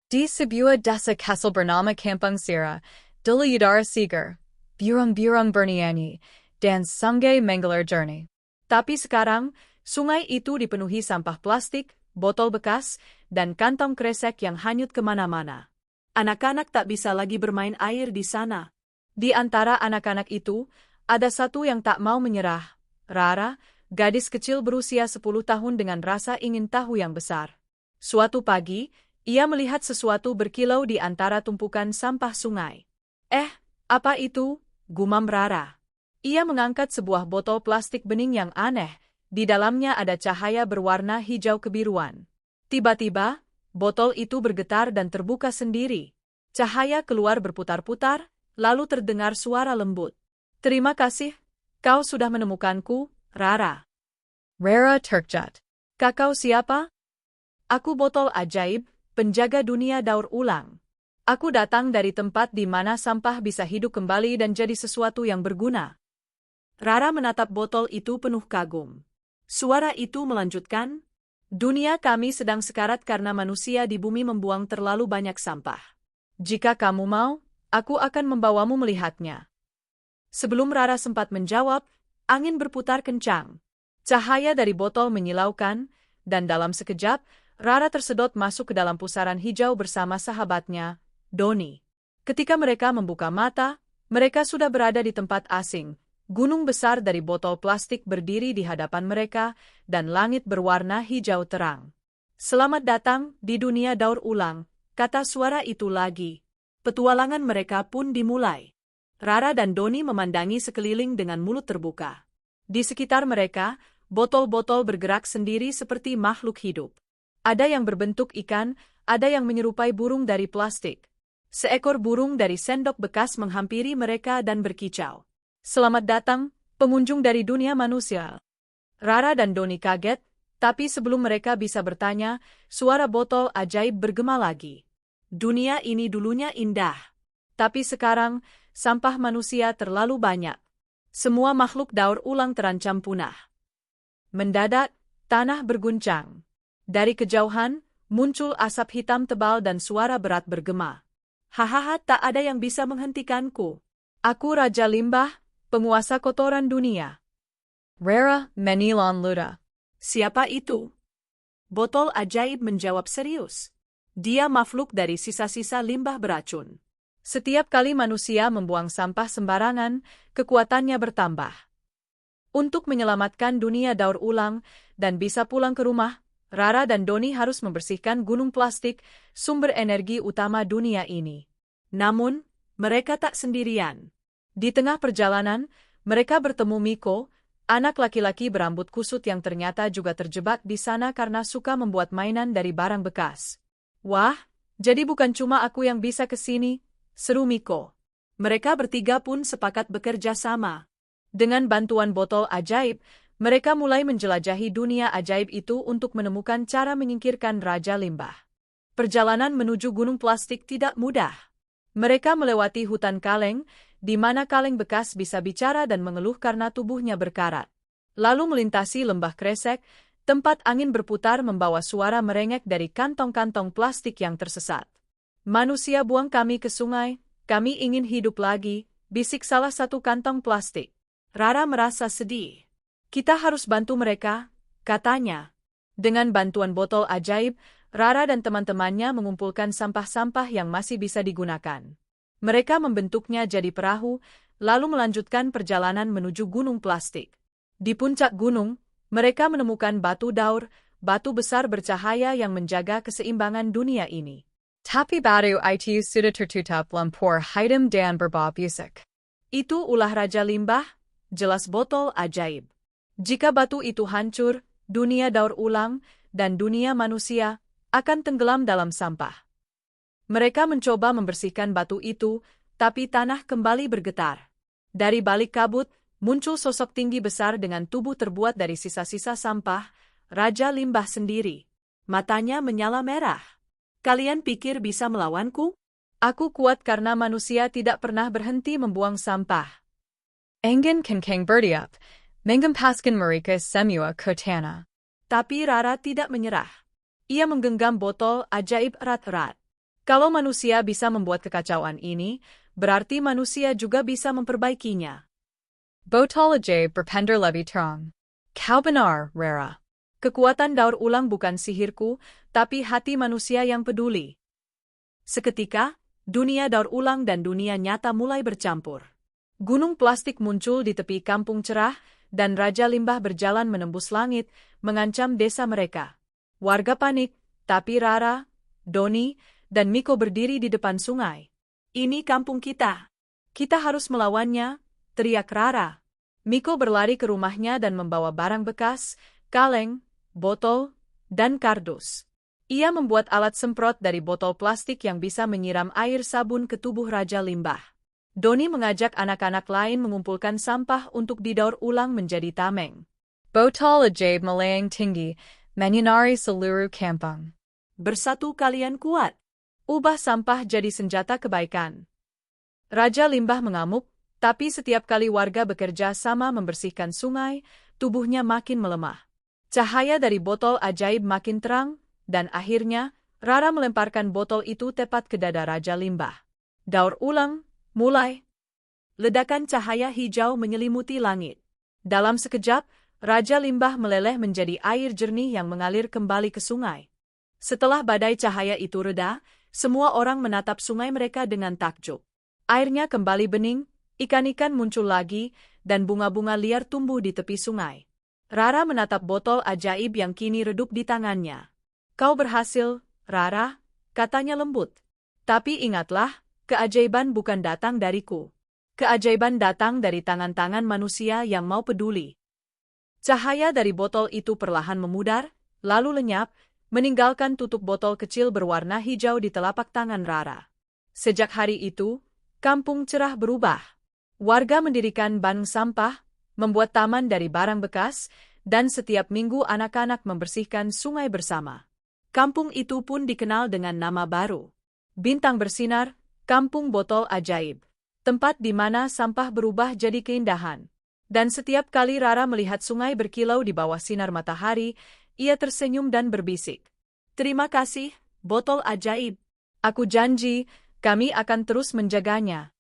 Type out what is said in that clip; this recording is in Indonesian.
Di sebuah desa kecil bernama Kampung Sira, dulu udara segar, burung-burung bernyanyi, dan sungai mengalir jernih. Tapi sekarang, sungai itu dipenuhi sampah plastik, botol bekas, dan kantong kresek yang hanyut kemana-mana. Anak-anak tak bisa lagi bermain air di sana. Di antara anak-anak itu, ada satu yang tak mau menyerah. Rara, gadis kecil berusia 10 tahun dengan rasa ingin tahu yang besar. Suatu pagi, ia melihat sesuatu berkilau di antara tumpukan sampah sungai. Apa itu? Gumam Rara. Ia mengangkat sebuah botol plastik bening yang aneh. Di dalamnya ada cahaya berwarna hijau kebiruan. Tiba-tiba, botol itu bergetar dan terbuka sendiri. Cahaya keluar berputar-putar, lalu terdengar suara lembut. Terima kasih, kau sudah menemukanku, Rara. Rara terkejut. Kakau siapa? Aku botol ajaib, penjaga dunia daur ulang. Aku datang dari tempat di mana sampah bisa hidup kembali dan jadi sesuatu yang berguna. Rara menatap botol itu penuh kagum. Suara itu melanjutkan, dunia kami sedang sekarat karena manusia di bumi membuang terlalu banyak sampah. Jika kamu mau, aku akan membawamu melihatnya. Sebelum Rara sempat menjawab, angin berputar kencang. Cahaya dari botol menyilaukan, dan dalam sekejap, Rara tersedot masuk ke dalam pusaran hijau bersama sahabatnya, Doni. Ketika mereka membuka mata, mereka sudah berada di tempat asing. Gunung besar dari botol plastik berdiri di hadapan mereka, dan langit berwarna hijau terang. Selamat datang di dunia daur ulang, kata suara itu lagi. Petualangan mereka pun dimulai. Rara dan Doni memandangi sekeliling dengan mulut terbuka. Di sekitar mereka, botol-botol bergerak sendiri seperti makhluk hidup. Ada yang berbentuk ikan, ada yang menyerupai burung dari plastik. Seekor burung dari sendok bekas menghampiri mereka dan berkicau. Selamat datang, pengunjung dari dunia manusia. Rara dan Doni kaget, tapi sebelum mereka bisa bertanya, suara botol ajaib bergema lagi. Dunia ini dulunya indah. Tapi sekarang, sampah manusia terlalu banyak. Semua makhluk daur ulang terancam punah. Mendadak, tanah berguncang. Dari kejauhan, muncul asap hitam tebal dan suara berat bergema. Hahaha, tak ada yang bisa menghentikanku. Aku Raja Limbah, penguasa kotoran dunia. Rara menilon luda. Siapa itu? Botol ajaib menjawab serius. Dia makhluk dari sisa-sisa limbah beracun. Setiap kali manusia membuang sampah sembarangan, kekuatannya bertambah. Untuk menyelamatkan dunia daur ulang dan bisa pulang ke rumah, Rara dan Doni harus membersihkan gunung plastik, sumber energi utama dunia ini. Namun, mereka tak sendirian. Di tengah perjalanan, mereka bertemu Miko, anak laki-laki berambut kusut yang ternyata juga terjebak di sana karena suka membuat mainan dari barang bekas. Wah, jadi bukan cuma aku yang bisa ke sini, seru Miko. Mereka bertiga pun sepakat bekerja sama. Dengan bantuan botol ajaib, mereka mulai menjelajahi dunia ajaib itu untuk menemukan cara menyingkirkan Raja Limbah. Perjalanan menuju gunung plastik tidak mudah. Mereka melewati hutan kaleng, di mana kaleng bekas bisa bicara dan mengeluh karena tubuhnya berkarat. Lalu melintasi lembah kresek, tempat angin berputar membawa suara merengek dari kantong-kantong plastik yang tersesat. Manusia buang kami ke sungai, kami ingin hidup lagi, bisik salah satu kantong plastik. Rara merasa sedih. Kita harus bantu mereka, katanya. Dengan bantuan botol ajaib, Rara dan teman-temannya mengumpulkan sampah-sampah yang masih bisa digunakan. Mereka membentuknya jadi perahu, lalu melanjutkan perjalanan menuju gunung plastik. Di puncak gunung, mereka menemukan batu daur, batu besar bercahaya yang menjaga keseimbangan dunia ini. Tapi batu itu sudah tertutup lumpur hitam dan berbau-busuk. Itu ulah Raja Limbah, jelas botol ajaib. Jika batu itu hancur, dunia daur ulang, dan dunia manusia akan tenggelam dalam sampah. Mereka mencoba membersihkan batu itu, tapi tanah kembali bergetar. Dari balik kabut, muncul sosok tinggi besar dengan tubuh terbuat dari sisa-sisa sampah, Raja Limbah sendiri. Matanya menyala merah. Kalian pikir bisa melawanku? Aku kuat karena manusia tidak pernah berhenti membuang sampah. Engin kenkeng berdiap. Mengempaskan mereka semua ke tanah. Tapi Rara tidak menyerah. Ia menggenggam botol ajaib erat-erat. Kalau manusia bisa membuat kekacauan ini, berarti manusia juga bisa memperbaikinya. Botol ajaib berpender lebih terang. Kau benar, Rara. Kekuatan daur ulang bukan sihirku, tapi hati manusia yang peduli. Seketika, dunia daur ulang dan dunia nyata mulai bercampur. Gunung plastik muncul di tepi kampung cerah, dan Raja Limbah berjalan menembus langit, mengancam desa mereka. Warga panik, tapi Rara, Doni, dan Miko berdiri di depan sungai. Ini kampung kita. Kita harus melawannya, teriak Rara. Miko berlari ke rumahnya dan membawa barang bekas, kaleng, botol, dan kardus. Ia membuat alat semprot dari botol plastik yang bisa menyiram air sabun ke tubuh Raja Limbah. Doni mengajak anak-anak lain mengumpulkan sampah untuk didaur ulang menjadi tameng. Botol ajaib melayang tinggi, menyinari seluruh kampung. Bersatu kalian kuat. Ubah sampah jadi senjata kebaikan. Raja Limbah mengamuk, tapi setiap kali warga bekerja sama membersihkan sungai, tubuhnya makin melemah. Cahaya dari botol ajaib makin terang, dan akhirnya, Rara melemparkan botol itu tepat ke dada Raja Limbah. Daur ulang, mulai. Ledakan cahaya hijau menyelimuti langit. Dalam sekejap, Raja Limbah meleleh menjadi air jernih yang mengalir kembali ke sungai. Setelah badai cahaya itu reda, semua orang menatap sungai mereka dengan takjub. Airnya kembali bening, ikan-ikan muncul lagi, dan bunga-bunga liar tumbuh di tepi sungai. Rara menatap botol ajaib yang kini redup di tangannya. Kau berhasil, Rara, katanya lembut. Tapi ingatlah, keajaiban bukan datang dariku. Keajaiban datang dari tangan-tangan manusia yang mau peduli. Cahaya dari botol itu perlahan memudar, lalu lenyap, meninggalkan tutup botol kecil berwarna hijau di telapak tangan Rara. Sejak hari itu, kampung cerah berubah. Warga mendirikan bank sampah, membuat taman dari barang bekas, dan setiap minggu anak-anak membersihkan sungai bersama. Kampung itu pun dikenal dengan nama baru. Bintang bersinar, Kampung Botol Ajaib. Tempat di mana sampah berubah jadi keindahan. Dan setiap kali Rara melihat sungai berkilau di bawah sinar matahari, ia tersenyum dan berbisik. Terima kasih, Botol Ajaib. Aku janji, kami akan terus menjaganya.